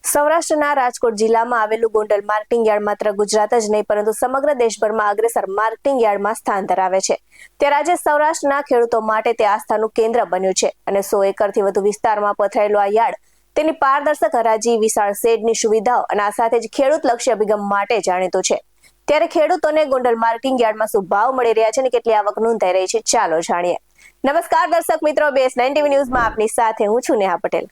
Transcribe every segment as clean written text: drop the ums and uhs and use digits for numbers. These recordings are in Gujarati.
સૌરાષ્ટ્રના રાજકોટ જિલ્લામાં આવેલું ગોંડલ માર્કેટિંગ યાર્ડ માત્ર ગુજરાત જ નહીં પરંતુ સમગ્ર દેશભરમાં અગ્રેસર માર્કેટિંગ યાર્ડમાં સ્થાન ધરાવે છે. ત્યારે આજે સૌરાષ્ટ્રના ખેડૂતો માટે તે આસ્થાનું કેન્દ્ર બન્યું છે અને 100 એકરથી વધુ વિસ્તારમાં પથરાયેલું આ યાર્ડ તેની પારદર્શક હરાજી, વિશાળ શેડની સુવિધાઓ અને આ સાથે જ ખેડૂતલક્ષી અભિગમ માટે જાણીતું છે. ત્યારે ખેડૂતોને ગોંડલ માર્કેટિંગ યાર્ડમાં શું ભાવ મળી રહ્યા છે અને કેટલી આવક નોંધાઈ રહી છે, ચાલો જાણીએ. નમસ્કાર દર્શક મિત્રો, BS9 TV ન્યૂઝમાં આપની સાથે હું છું નેહા પટેલ.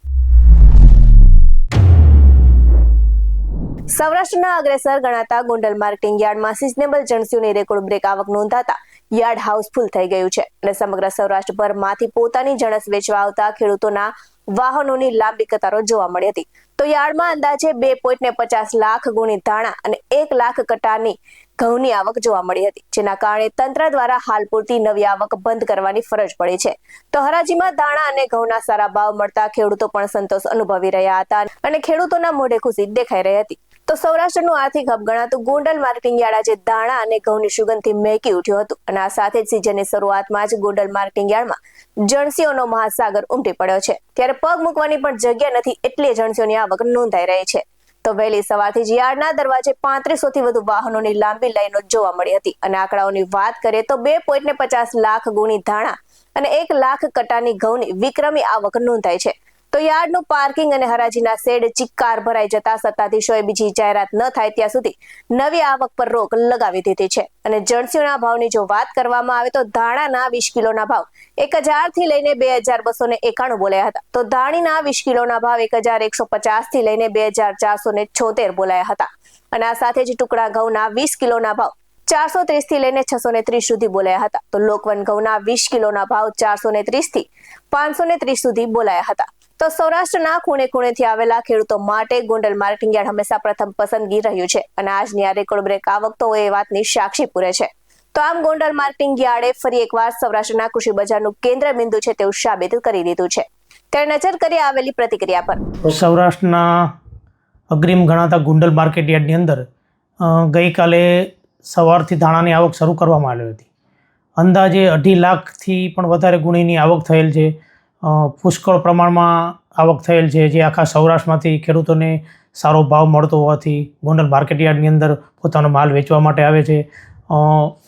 સૌરાષ્ટ્રના અગ્રેસર ગણાતા ગોંડલ માર્કેટિંગ યાર્ડમાં સિઝનેબલ જણસીઓની રેકોર્ડ બ્રેક આવક નોંધાતા યાર્ડ હાઉસફુલ થઈ ગયું છે અને સમગ્ર સૌરાષ્ટ્રભરમાંથી પોતાની જણસ વેચવા આવતા ખેડૂતોના વાહનોની લાંબી કતારો જોવા મળી હતી. તો યાર્ડમાં અંદાજે 2.50 લાખ ગુણી ધાણા અને 1 લાખ કટાની ઘઉંની આવક જોવા મળી હતી, જેના કારણે તંત્ર દ્વારા હાલ પૂરતી નવી આવક બંધ કરવાની ફરજ પડી છે. તો હરાજીમાં ધાણા અને ઘઉંના સારા ભાવ મળતા ખેડૂતો પણ સંતોષ અનુભવી રહ્યા હતા અને ખેડૂતોના મોઢે ખુશી દેખાઈ રહી હતી. તો સૌરાષ્ટ્રનું આર્થિક હબ ગણાતું ગોંડલ માર્કેટિંગ યાર્ડ આજે ધાણા અને ઘઉંની સુગંધથી મહેકી ઉઠ્યું હતું અને આ સાથે જ સિઝનની શરૂઆતમાં જ ગોંડલ માર્કેટિંગ યાર્ડમાં જણસીઓનો મહાસાગર ઉમટી પડ્યો છે. ત્યારે પગ મૂકવાની પણ જગ્યા નથી, એટલી જણસીઓની આવક નોંધાઈ રહી છે. તો વહેલી સવારથી જ યાર્ડના દરવાજે 3500 થી વધુ વાહનોની લાંબી લાઈનો જોવા મળી હતી અને આંકડાઓની વાત કરીએ તો 2.50 લાખ ગુણી ધાણા અને 1 લાખ કટાની ઘઉંની વિક્રમી આવક નોંધાઈ છે. તો યાર્ડનું પાર્કિંગ અને હરાજીના શેડ ચિક્કાર ભરાઈ જતા સત્તાધીશોએ બીજી જાહેરાત ન થાય ત્યાં સુધી નવી આવક પર રોક લગાવી દીધી છે. અને જણસીઓના ભાવની જો વાત કરવામાં આવે તો ધાણાના 20 કિલોના ભાવ 1000 થી લઈને 2291 બોલાયા હતા. તો ધાણીના 20 કિલોના ભાવ 1150 થી લઈને 2476 બોલાયા હતા અને આ સાથે જ ટુકડા ઘઉંના 20 કિલોના ભાવ 430 થી લઈને 630 સુધી બોલાયા હતા. તો લોકવન ઘઉંના 20 કિલોના ભાવ 430 થી 530 સુધી બોલાયા હતા. તો સૌરાષ્ટ્રના ખૂણે ખૂણેથી આવેલા ખેડૂતો માટે ગોંડલ માર્કેટિંગ યાર્ડ હંમેશા પ્રથમ પસંદગી રહ્યું છે અને આજની આ રેકોર્ડ બ્રેક આવક તો એ વાતની સાક્ષી પૂરે છે. તો આમ ગોંડલ માર્કેટિંગ યાર્ડે ફરી એકવાર સૌરાષ્ટ્રના કૃષિ બજારનું કેન્દ્ર બિંદુ છે તેવું સાબિત કરી દીધું છે. ત્યારે નજર કરીએ આવેલી પ્રતિક્રિયા પર. સૌરાષ્ટ્રના અગ્રીમ ગણાતા ગોંડલ માર્કેટ યાર્ડની અંદર ગઈકાલે સવારથી ધાણાની આવક શરૂ કરવામાં આવી હતી. અંદાજે 2.5 લાખથી પણ વધારે ગુણીની આવક થયેલ છે. પુષ્કળ પ્રમાણમાં આવક થયેલ છે, જે આખા સૌરાષ્ટ્રમાંથી ખેડૂતોને સારો ભાવ મળતો હોવાથી ગોંડલ માર્કેટ યાર્ડની અંદર પોતાનો માલ વેચવા માટે આવે છે.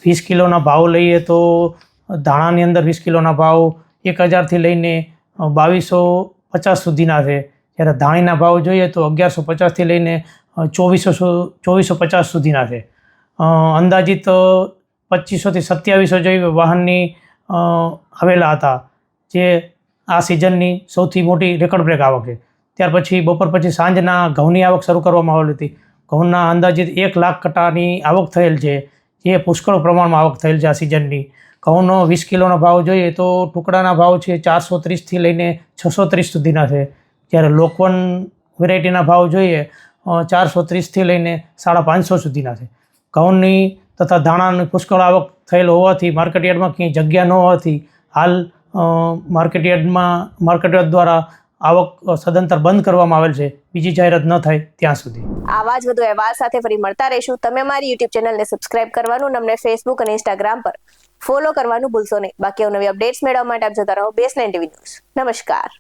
20 કિલોના ભાવ લઈએ તો ધાણાની અંદર 20 કિલોના ભાવ 1000 થી લઈને 2250 સુધીના છે. જ્યારે ધાણીના ભાવ જોઈએ તો 1150 થી લઈને 2450 સુધીના છે. અંદાજિત 2500 થી 2700 જેવી વાહનની આવેલા હતા, જે આ સિઝનની સૌથી મોટી રેકોર્ડ બ્રેક આવક છે. ત્યાર પછી બપોર પછી સાંજના ઘઉંની આવક શરૂ કરવામાં આવેલી હતી. ઘઉંના અંદાજિત 1 લાખ કટાની આવક થયેલ છે, જે પુષ્કળ પ્રમાણમાં આવક થયેલ છે આ સિઝનની. ઘઉંનો 20 કિલોનો ભાવ જોઈએ તો ટુકડાના ભાવ છે 430 થી લઈને 630 સુધીના છે. જ્યારે લોકવન વેરાયટીના ભાવ જોઈએ 430 થી લઈને 550 સુધીના છે. ઘઉંની તથા ધાણાની પુષ્કળ આવક થયેલ હોવાથી માર્કેટ યાર્ડમાં ક્યાંય જગ્યા ન હોવાથી હાલ માર્કેટ યાર્ડ દ્વારા આવક સદંતર બંધ કરવામાં આવેલ છે, બીજી જાહેરાત ન થાય ત્યાં સુધી. આવા જ વધુ અહેવાલ સાથે ફરી મળતા રહીશું. તમે અમારી YouTube ચેનલને સબસ્ક્રાઇબ કરવાનું, અમને Facebook અને Instagram પર ફોલો કરવાનું ભૂલશો નહીં. બાકી નવી અપડેટ્સ મેળવવા માટે આપ જોતા રહો BS9 TV ન્યૂઝ. નમસ્કાર.